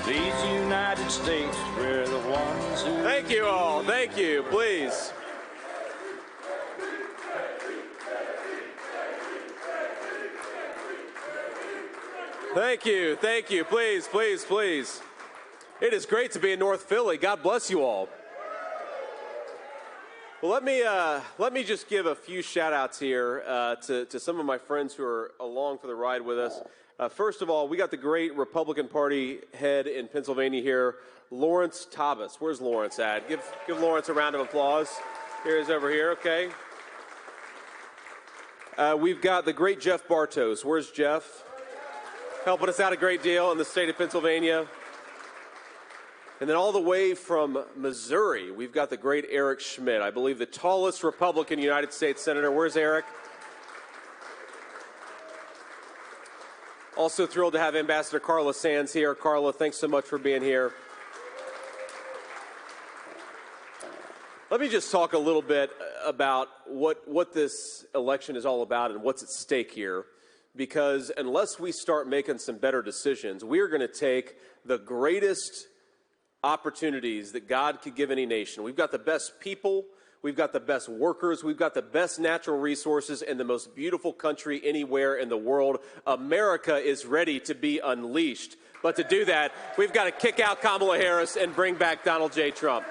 These United States, we're the ones who... Thank you all. Thank you. Please. Thank you. Thank you. Please, please, please. It is great to be in North Philly. God bless you all. Well, let me just give a few shout-outs here to some of my friends who are along for the ride with us. First of all, we got the great Republican Party head in Pennsylvania here, Lawrence Thomas. Where's Lawrence at? Give Lawrence a round of applause. Here he is over here, okay. We've got the great Jeff Bartos. Where's Jeff? Helping us out a great deal in the state of Pennsylvania. And then all the way from Missouri, we've got the great Eric Schmidt, I believe the tallest Republican United States Senator. Where's Eric? Also thrilled to have Ambassador Carla Sands here. Carla, thanks so much for being here. Let me just talk a little bit about what this election is all about and what's at stake here. Because unless we start making some better decisions, we are going to take the greatest opportunities that God could give any nation. We've got the best people, we've got the best workers, we've got the best natural resources and the most beautiful country anywhere in the world. America is ready to be unleashed. But to do that, we've got to kick out Kamala Harris and bring back Donald J. Trump.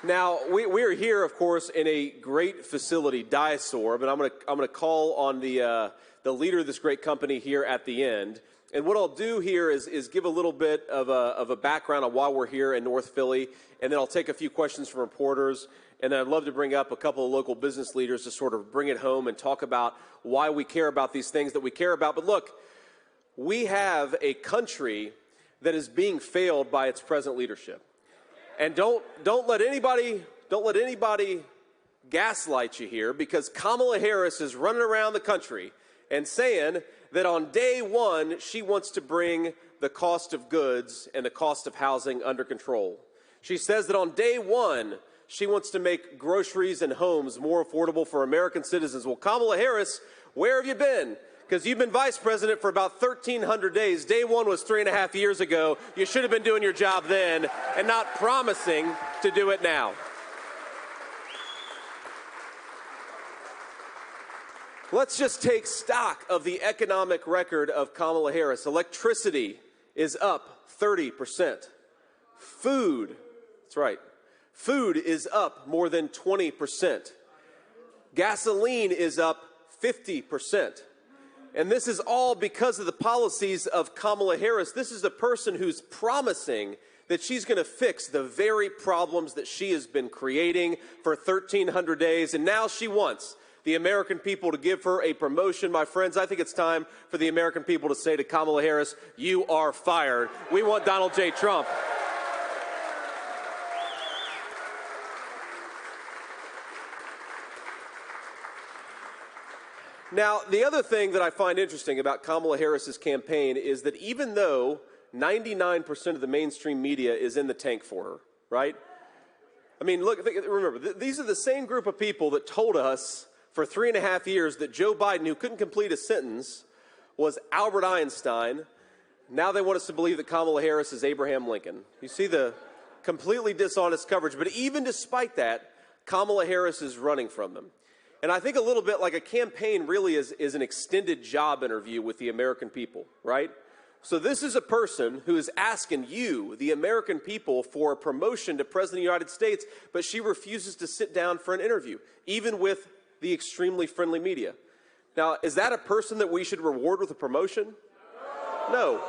Now, we're here, of course, in a great facility, Diasor, but I'm going to call on the leader of this great company here at the end. And what I'll do here is give a little bit of a background on why we're here in North Philly, and then I'll take a few questions from reporters, and then I'd love to bring up a couple of local business leaders to sort of bring it home and talk about why we care about these things that we care about. But look, we have a country that is being failed by its present leadership. And don't let anybody gaslight you here, because Kamala Harris is running around the country and saying that on day one she wants to bring the cost of goods and the cost of housing under control. She says that on day one she wants to make groceries and homes more affordable for American citizens. Well, Kamala Harris, where have you been? Because you've been vice president for about 1,300 days. Day one was 3.5 years ago. You should have been doing your job then and not promising to do it now. Let's just take stock of the economic record of Kamala Harris. Electricity is up 30%. Food, that's right, food is up more than 20%. Gasoline is up 50%. And this is all because of the policies of Kamala Harris. This is the person who's promising that she's going to fix the very problems that she has been creating for 1,300 days. And now she wants the American people to give her a promotion. My friends, I think it's time for the American people to say to Kamala Harris, you are fired. We want Donald J. Trump. Now, the other thing that I find interesting about Kamala Harris's campaign is that even though 99% of the mainstream media is in the tank for her, right? I mean, look, remember, these are the same group of people that told us for 3.5 years that Joe Biden, who couldn't complete a sentence, was Albert Einstein. Now they want us to believe that Kamala Harris is Abraham Lincoln. You see the completely dishonest coverage. But even despite that, Kamala Harris is running from them. And I think a little bit like a campaign really is an extended job interview with the American people, right? So this is a person who is asking you, the American people, for a promotion to President of the United States, but she refuses to sit down for an interview, even with the extremely friendly media. Now, is that a person that we should reward with a promotion? No,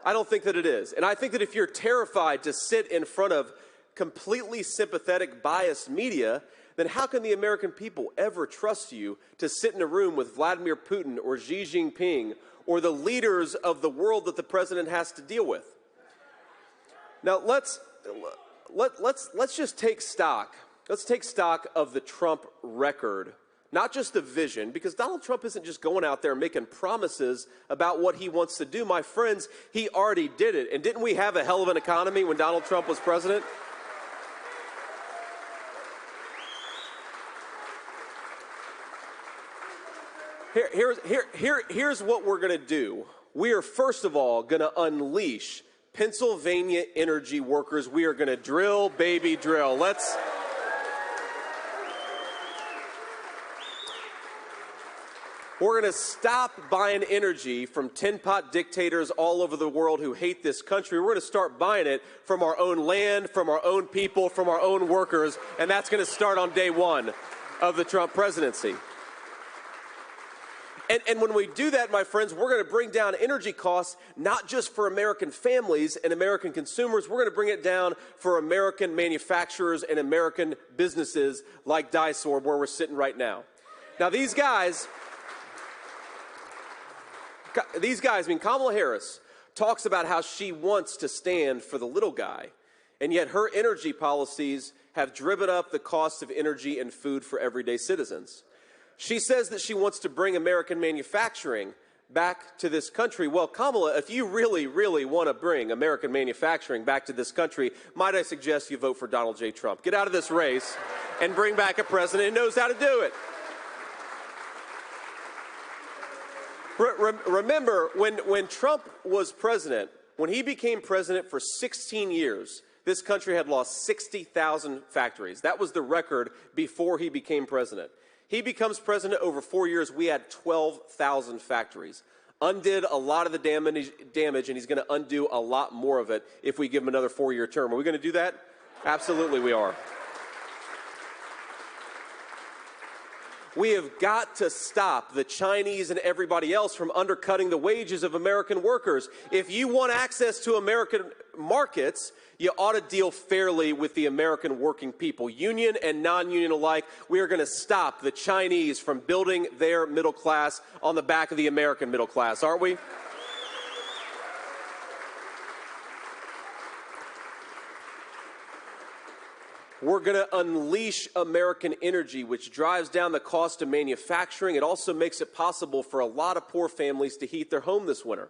I don't think that it is. And I think that if you're terrified to sit in front of completely sympathetic, biased media, then how can the American people ever trust you to sit in a room with Vladimir Putin or Xi Jinping or the leaders of the world that the president has to deal with? Now, let's just take stock. Let's take stock of the Trump record, not just the vision, because Donald Trump isn't just going out there making promises about what he wants to do. My friends, he already did it. And didn't we have a hell of an economy when Donald Trump was president? Here's what we're going to do. We are, first of all, going to unleash Pennsylvania energy workers. We are going to drill, baby, drill. We're going to stop buying energy from tin-pot dictators all over the world who hate this country. We're going to start buying it from our own land, from our own people, from our own workers, and that's going to start on day one of the Trump presidency. And when we do that, my friends, we're going to bring down energy costs, not just for American families and American consumers. We're going to bring it down for American manufacturers and American businesses like DyeSorb, where we're sitting right now. Now, these guys, I mean, Kamala Harris talks about how she wants to stand for the little guy, and yet her energy policies have driven up the cost of energy and food for everyday citizens. She says that she wants to bring American manufacturing back to this country. Well, Kamala, if you really, really want to bring American manufacturing back to this country, might I suggest you vote for Donald J. Trump. Get out of this race and bring back a president who knows how to do it. Remember, when Trump was president, when he became president for 16 years, this country had lost 60,000 factories. That was the record before he became president. He becomes president over 4 years. We had 12,000 factories. Undid a lot of the damage, and he's going to undo a lot more of it if we give him another 4-year term. Are we going to do that? Absolutely we are. We have got to stop the Chinese and everybody else from undercutting the wages of American workers. If you want access to American markets, you ought to deal fairly with the American working people, union and non-union alike. We are going to stop the Chinese from building their middle class on the back of the American middle class, aren't we? We're going to unleash American energy, which drives down the cost of manufacturing. It also makes it possible for a lot of poor families to heat their home this winter.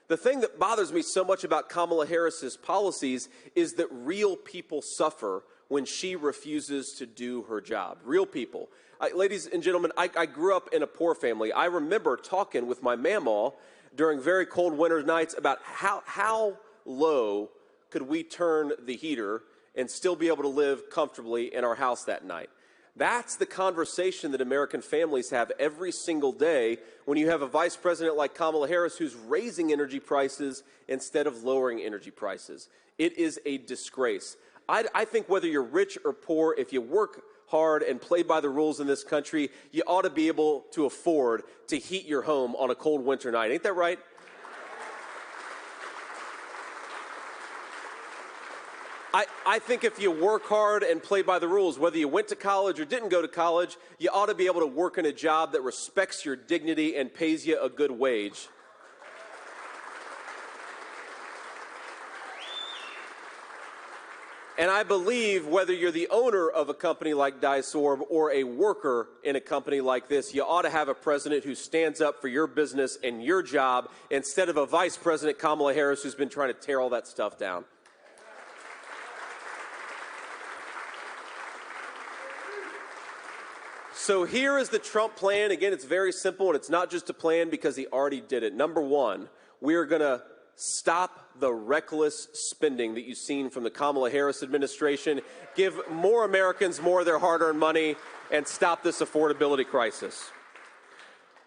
The thing that bothers me so much about Kamala Harris's policies is that real people suffer when she refuses to do her job. Real people. Ladies and gentlemen, I grew up in a poor family. I remember talking with my mamaw during very cold winter nights about how low could we turn the heater and still be able to live comfortably in our house that night. That's the conversation that American families have every single day when you have a vice president like Kamala Harris who's raising energy prices instead of lowering energy prices. It is a disgrace. I think whether you're rich or poor, if you work hard and play by the rules in this country, you ought to be able to afford to heat your home on a cold winter night. Ain't that right? I think if you work hard and play by the rules, whether you went to college or didn't go to college, you ought to be able to work in a job that respects your dignity and pays you a good wage. And I believe whether you're the owner of a company like DyeSorb or a worker in a company like this, you ought to have a president who stands up for your business and your job instead of a Vice President Kamala Harris who's been trying to tear all that stuff down. So here is the Trump plan. Again, it's very simple, and it's not just a plan because he already did it. Number one, we are going to stop the reckless spending that you've seen from the Kamala Harris administration, give more Americans more of their hard-earned money, and stop this affordability crisis.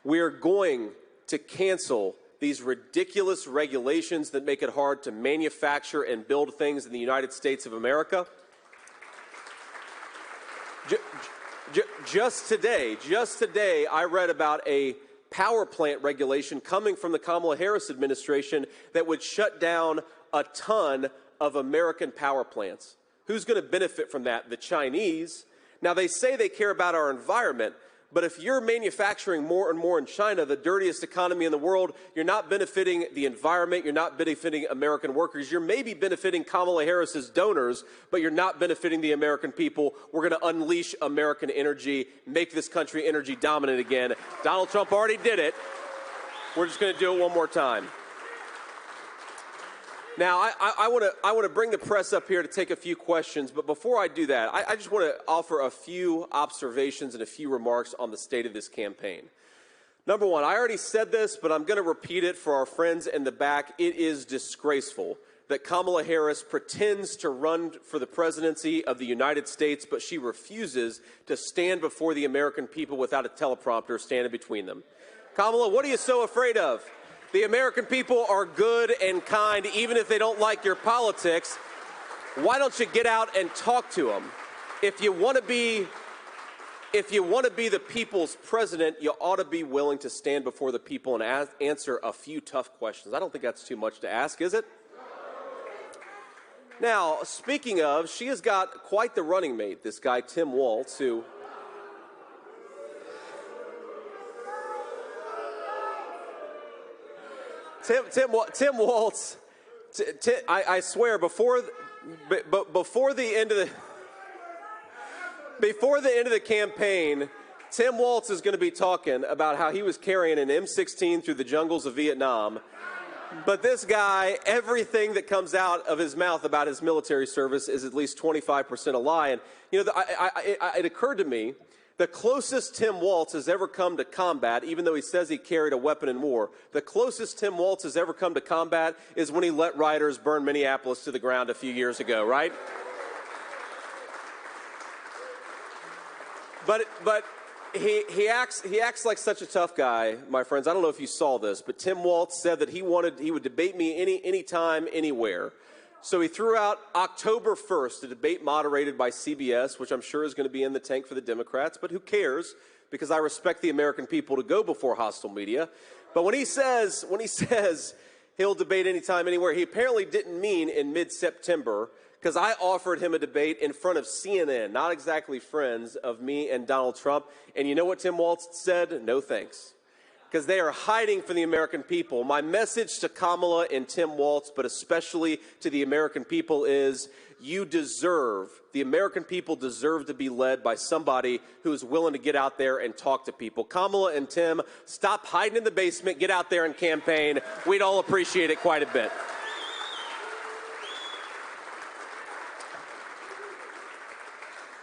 We are going to cancel these ridiculous regulations that make it hard to manufacture and build things in the United States of America. Just today, I read about a power plant regulation coming from the Kamala Harris administration that would shut down a ton of American power plants. Who's going to benefit from that? The Chinese. Now, they say they care about our environment, but if you're manufacturing more and more in China, the dirtiest economy in the world, you're not benefiting the environment, you're not benefiting American workers. You're maybe benefiting Kamala Harris's donors, but you're not benefiting the American people. We're going to unleash American energy, make this country energy dominant again. Donald Trump already did it. We're just going to do it one more time. Now, I want to bring the press up here to take a few questions, but before I do that, I just want to offer a few observations and a few remarks on the state of this campaign. Number one, I already said this, but I'm going to repeat it for our friends in the back. It is disgraceful that Kamala Harris pretends to run for the presidency of the United States, but she refuses to stand before the American people without a teleprompter standing between them. Kamala, what are you so afraid of? The American people are good and kind, even if they don't like your politics. Why don't you get out and talk to them? If you want to be the people's president, you ought to be willing to stand before the people and answer a few tough questions. I don't think that's too much to ask, is it? Now, speaking of, she has got quite the running mate, this guy, Tim Walz, who... Tim Walz, I swear, before the end of the campaign, Tim Walz is going to be talking about how he was carrying an M16 through the jungles of Vietnam. But this guy, everything that comes out of his mouth about his military service is at least 25% a lie. And, you know, it occurred to me, the closest Tim Walz has ever come to combat, even though he says he carried a weapon in war, the closest Tim Walz has ever come to combat is when he let rioters burn Minneapolis to the ground a few years ago, right? But he acts like such a tough guy, my friends. I don't know if you saw this, but Tim Walz said that he would debate me anytime, anywhere. So he threw out October 1st, a debate moderated by CBS, which I'm sure is going to be in the tank for the Democrats, but who cares? Because I respect the American people to go before hostile media. But when he says he'll debate anytime, anywhere, he apparently didn't mean in mid-September, because I offered him a debate in front of CNN, not exactly friends of me and Donald Trump. And you know what Tim Walz said? No thanks. Because they are hiding from the American people. My message to Kamala and Tim Walz, but especially to the American people, is the American people deserve to be led by somebody who is willing to get out there and talk to people. Kamala and Tim, stop hiding in the basement, get out there and campaign. We'd all appreciate it quite a bit.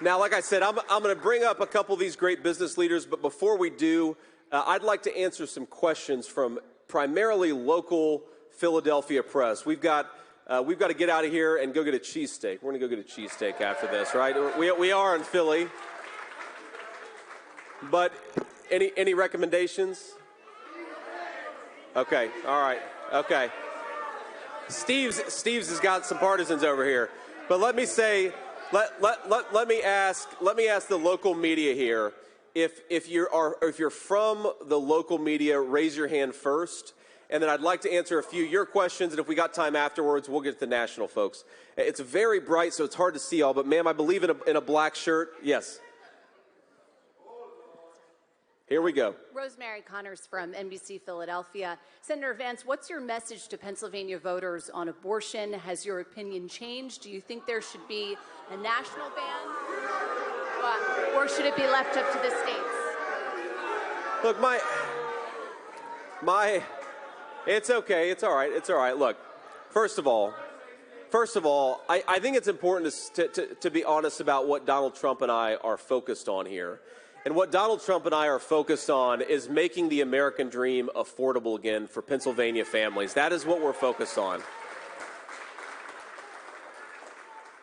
Now, like I said, I'm going to bring up a couple of these great business leaders, but before we do, I'd like to answer some questions from primarily local Philadelphia press. We've got to get out of here and go get a cheesesteak. We're going to go get a cheesesteak after this, right? We are in Philly. But any recommendations? Okay, all right, okay. Steve's has got some partisans over here, but let me say. Let me ask the local media here. If you're from the local media, raise your hand first, and then I'd like to answer a few of your questions. And if we got time afterwards, we'll get to the national folks. It's very bright, so it's hard to see all. But ma'am, I believe in a black shirt. Yes. Here we go. Rosemary Connors from NBC Philadelphia. Senator Vance, what's your message to Pennsylvania voters on abortion? Has your opinion changed? Do you think there should be a national ban? Or should it be left up to the states? Look, it's okay. It's all right. It's all right. Look, first of all, I think it's important to be honest about what Donald Trump and I are focused on here. And what Donald Trump and I are focused on is making the American dream affordable again for Pennsylvania families. That is what we're focused on.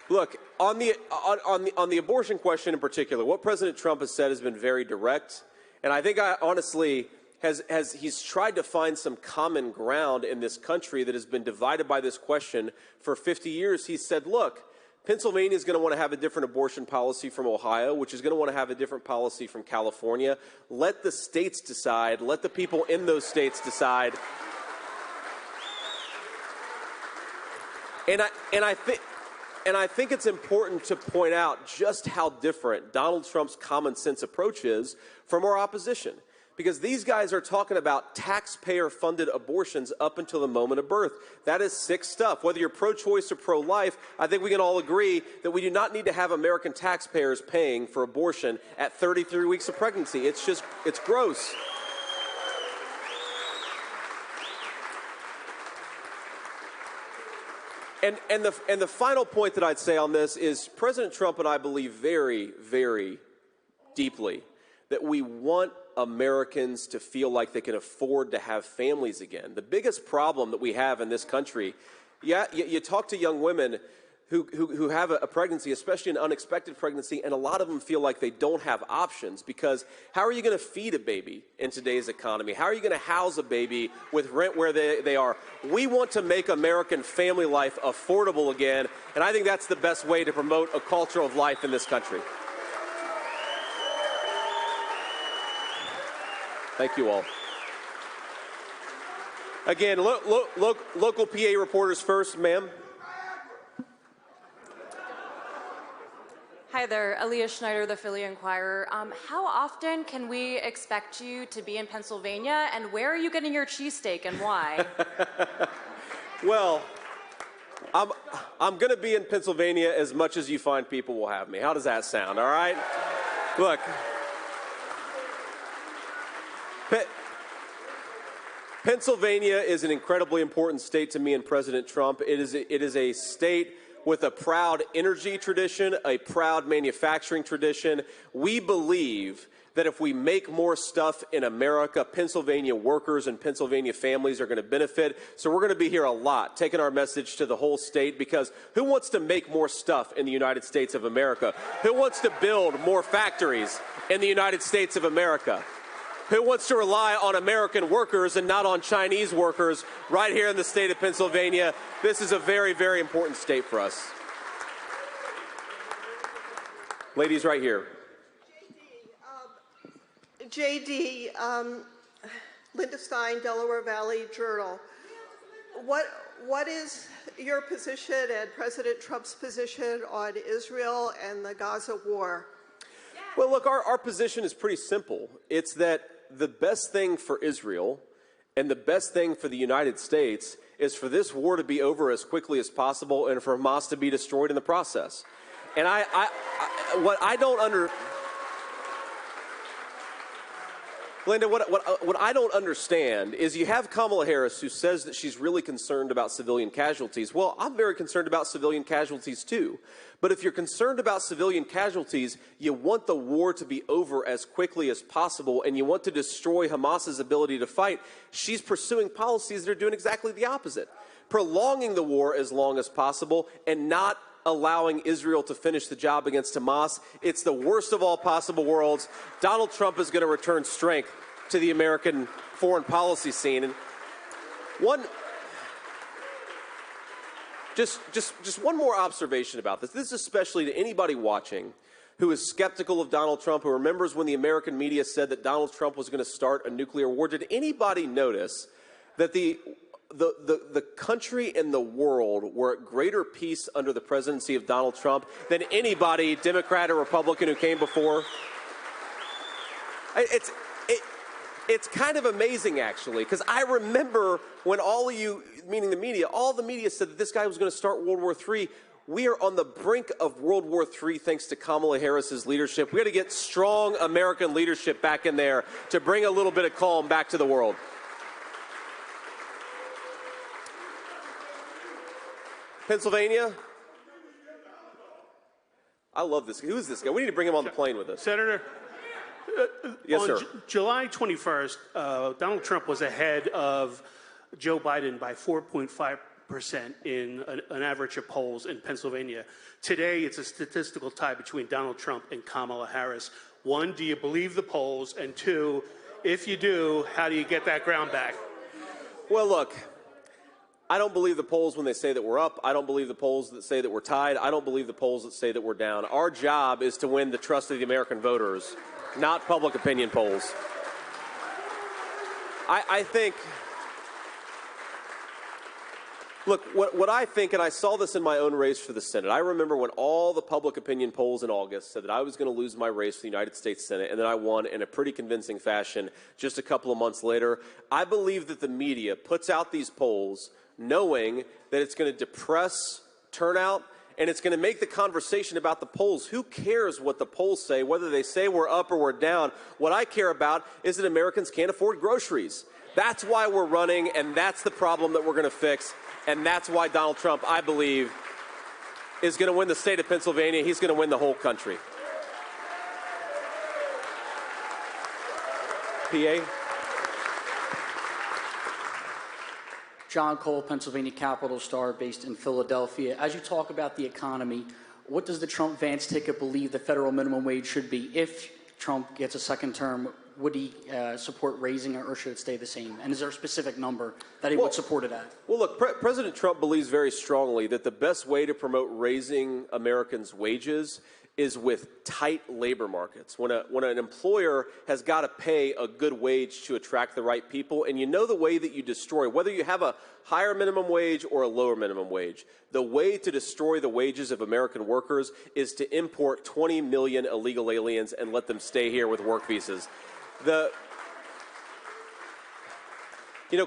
Look, on the abortion question in particular, what President Trump has said has been very direct. And I think honestly he's tried to find some common ground in this country that has been divided by this question for 50 years. He said, look, Pennsylvania is going to want to have a different abortion policy from Ohio, which is going to want to have a different policy from California. Let the states decide. Let the people in those states decide. And I think it's important to point out just how different Donald Trump's common sense approach is from our opposition. Because these guys are talking about taxpayer-funded abortions up until the moment of birth. That is sick stuff. Whether you're pro-choice or pro-life, I think we can all agree that we do not need to have American taxpayers paying for abortion at 33 weeks of pregnancy. It's gross. And the final point that I'd say on this is President Trump and I believe very, very deeply that we want Americans to feel like they can afford to have families again. The biggest problem that we have in this country, you talk to young women who have a pregnancy, especially an unexpected pregnancy, and a lot of them feel like they don't have options, because how are you going to feed a baby in today's economy? How are you going to house a baby with rent where they are? We want to make American family life affordable again, and I think that's the best way to promote a culture of life in this country. Thank you all. Again, local PA reporters first, ma'am. Hi there, Aaliyah Schneider, the Philly Inquirer. How often can we expect you to be in Pennsylvania, and where are you getting your cheesesteak and why? Well, I'm going to be in Pennsylvania as much as you find people will have me. How does that sound, all right? Look, Pennsylvania is an incredibly important state to me and President Trump. It is a state with a proud energy tradition, a proud manufacturing tradition. We believe that if we make more stuff in America, Pennsylvania workers and Pennsylvania families are going to benefit. So we're going to be here a lot, taking our message to the whole state, because who wants to make more stuff in the United States of America? Who wants to build more factories in the United States of America? Who wants to rely on American workers and not on Chinese workers right here in the state of Pennsylvania? This is a very, very important state for us. Ladies right here. JD, Linda Stein, Delaware Valley Journal. What is your position and President Trump's position on Israel and the Gaza war? Well, look, our position is pretty simple. It's that the best thing for Israel and the best thing for the United States is for this war to be over as quickly as possible and for Hamas to be destroyed in the process. And what I don't understand is you have Kamala Harris, who says that she's really concerned about civilian casualties. Well, I'm very concerned about civilian casualties too. But if you're concerned about civilian casualties, you want the war to be over as quickly as possible, and you want to destroy Hamas's ability to fight. She's pursuing policies that are doing exactly the opposite, prolonging the war as long as possible and not allowing Israel to finish the job against Hamas. It's the worst of all possible worlds. Donald Trump is going to return strength to the American foreign policy scene. And just one more observation about this. This is especially to anybody watching who is skeptical of Donald Trump, who remembers when the American media said that Donald Trump was going to start a nuclear war. Did anybody notice that the country and the world were at greater peace under the presidency of Donald Trump than anybody, Democrat or Republican, who came before? It's kind of amazing, actually, because I remember when all of you, meaning the media, all the media said that this guy was going to start World War III. We are on the brink of World War III thanks to Kamala Harris's leadership. We got to get strong American leadership back in there to bring a little bit of calm back to the world. Pennsylvania? I love this. Who is this guy? We need to bring him on the plane with us. Senator, yes, on sir. July 21st, Donald Trump was ahead of Joe Biden by 4.5% in an average of polls in Pennsylvania. Today, it's a statistical tie between Donald Trump and Kamala Harris. One, do you believe the polls? And two, if you do, how do you get that ground back? Well, look, I don't believe the polls when they say that we're up. I don't believe the polls that say that we're tied. I don't believe the polls that say that we're down. Our job is to win the trust of the American voters, not public opinion polls. I think, look, what I think, and I saw this in my own race for the Senate. I remember when all the public opinion polls in August said that I was going to lose my race for the United States Senate, and then I won in a pretty convincing fashion just a couple of months later. I believe that the media puts out these polls knowing that it's going to depress turnout, and it's going to make the conversation about the polls. Who cares what the polls say, whether they say we're up or we're down? What I care about is that Americans can't afford groceries. That's why we're running, and that's the problem that we're going to fix, and that's why Donald Trump, I believe, is going to win the state of Pennsylvania. He's going to win the whole country. PA. John Cole, Pennsylvania Capital Star, based in Philadelphia. As you talk about the economy, what does the Trump-Vance ticket believe the federal minimum wage should be? If Trump gets a second term, would he support raising it, or should it stay the same? And is there a specific number that he would support it at? Well, look, President Trump believes very strongly that the best way to promote raising Americans' wages is with tight labor markets. When an employer has got to pay a good wage to attract the right people, and you know the way that you destroy, whether you have a higher minimum wage or a lower minimum wage, the way to destroy the wages of American workers is to import 20 million illegal aliens and let them stay here with work visas.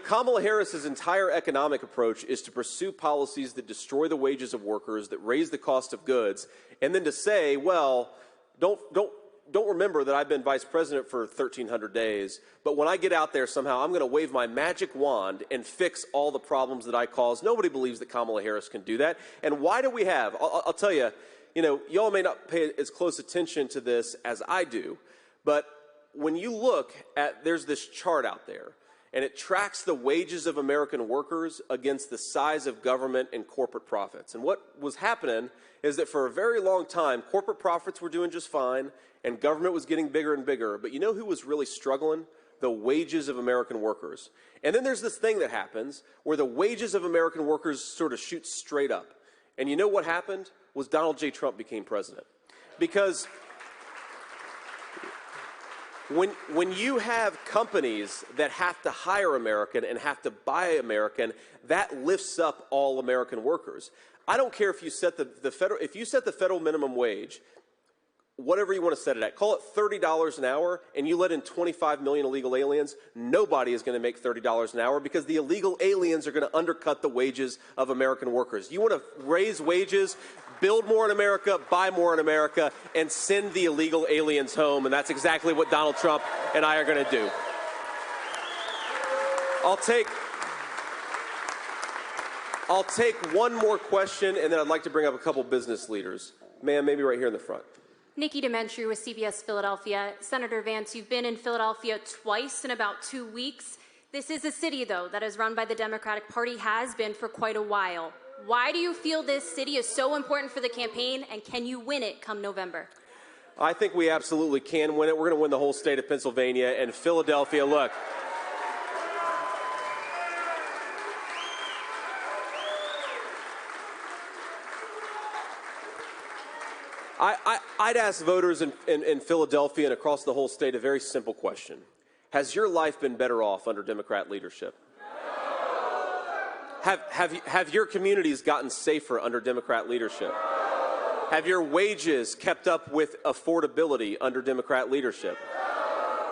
Kamala Harris's entire economic approach is to pursue policies that destroy the wages of workers, that raise the cost of goods, and then to say, well, don't remember that I've been vice president for 1,300 days, but when I get out there somehow, I'm going to wave my magic wand and fix all the problems that I caused. Nobody believes that Kamala Harris can do that. And why do we have, I'll tell you, y'all may not pay as close attention to this as I do, but when you look at, there's this chart out there, and it tracks the wages of American workers against the size of government and corporate profits. And what was happening is that for a very long time, corporate profits were doing just fine, and government was getting bigger and bigger. But you know who was really struggling? The wages of American workers. And then there's this thing that happens where the wages of American workers sort of shoot straight up. And you know what happened? Was Donald J. Trump became president. Because when you have companies that have to hire American and have to buy American, that lifts up all American workers. I don't care if you set the federal minimum wage, whatever you want to set it at, call it $30 an hour, and you let in 25 million illegal aliens, nobody is going to make $30 an hour because the illegal aliens are going to undercut the wages of American workers. You want to raise wages, build more in America, buy more in America, and send the illegal aliens home, and that's exactly what Donald Trump and I are going to do. I'll take one more question, and then I'd like to bring up a couple business leaders. Ma'am, maybe right here in the front. Nikki Dementry with CBS Philadelphia. Senator Vance, you've been in Philadelphia twice in about 2 weeks. This is a city, though, that is run by the Democratic Party, has been for quite a while. Why do you feel this city is so important for the campaign, and can you win it come November? I think we absolutely can win it. We're going to win the whole state of Pennsylvania and Philadelphia. Look, I'd ask voters in Philadelphia and across the whole state a very simple question. Has your life been better off under Democrat leadership? Have your communities gotten safer under Democrat leadership? Have your wages kept up with affordability under Democrat leadership?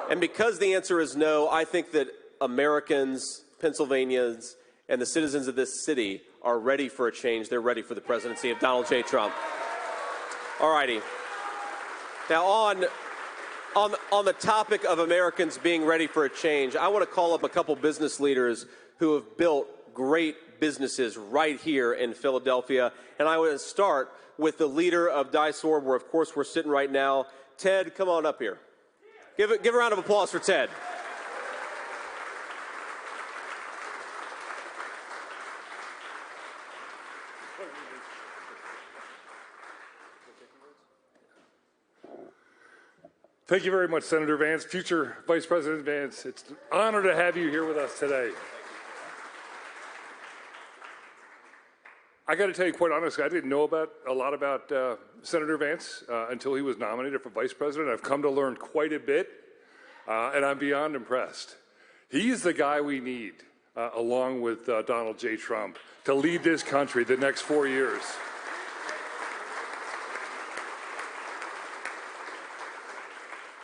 And because the answer is no, I think that Americans, Pennsylvanians, and the citizens of this city are ready for a change. They're ready for the presidency of Donald J. Trump. All righty. Now, on the topic of Americans being ready for a change, I want to call up a couple business leaders who have built great businesses right here in Philadelphia. And I want to start with the leader of DICE-ORB, where, of course, we're sitting right now. Ted, come on up here. Give a round of applause for Ted. Thank you very much, Senator Vance. Future Vice President Vance, it's an honor to have you here with us today. I got to tell you, quite honestly, I didn't know a lot about Senator Vance until he was nominated for Vice President. I've come to learn quite a bit, and I'm beyond impressed. He's the guy we need, along with Donald J. Trump, to lead this country the next 4 years.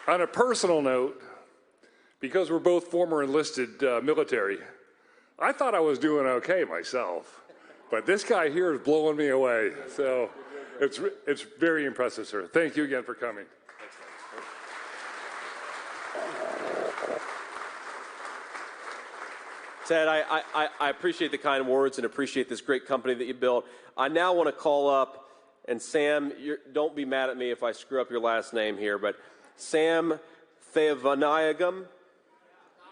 On a personal note, because we're both former enlisted military, I thought I was doing okay myself, but this guy here is blowing me away. So it's very impressive, sir. Thank you again for coming. Ted, I appreciate the kind words and appreciate this great company that you built. I now want to call up, and Sam, don't be mad at me if I screw up your last name here, but Sam Theavanayagam.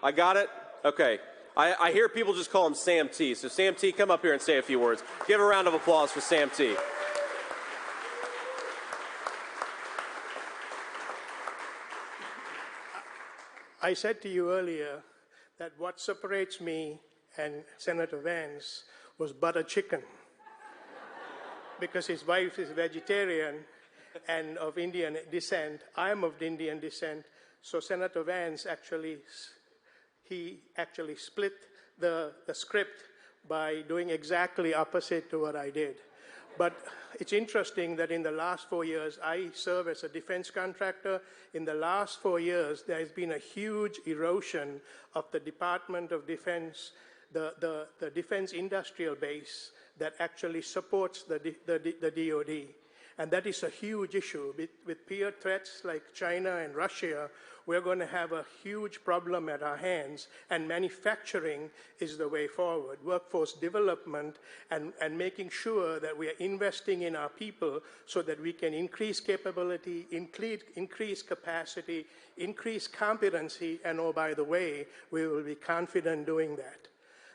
I got it? Okay. I hear people just call him Sam T. So Sam T, come up here and say a few words. Give a round of applause for Sam T. I said to you earlier that what separates me and Senator Vance was butter chicken. Because his wife is vegetarian and of Indian descent. I am of Indian descent. So Senator Vance actually split the script by doing exactly opposite to what I did. But it's interesting that in the last 4 years, I serve as a defense contractor. In the last 4 years, there has been a huge erosion of the Department of Defense, the defense industrial base that actually supports the DoD. And that is a huge issue. With peer threats like China and Russia, we're going to have a huge problem at our hands, and manufacturing is the way forward. Workforce development and making sure that we are investing in our people so that we can increase capability, increase capacity, increase competency, and oh, by the way, we will be confident doing that.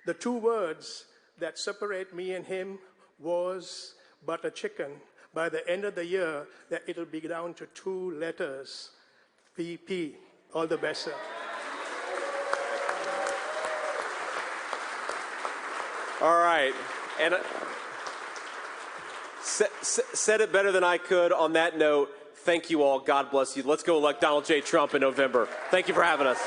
The two words that separate me and him was butter chicken. By the end of the year, that it'll be down to 2 letters, VP. All the best, sir. All right. And said it better than I could. On that note, thank you all. God bless you. Let's go elect Donald J. Trump in November. Thank you for having us.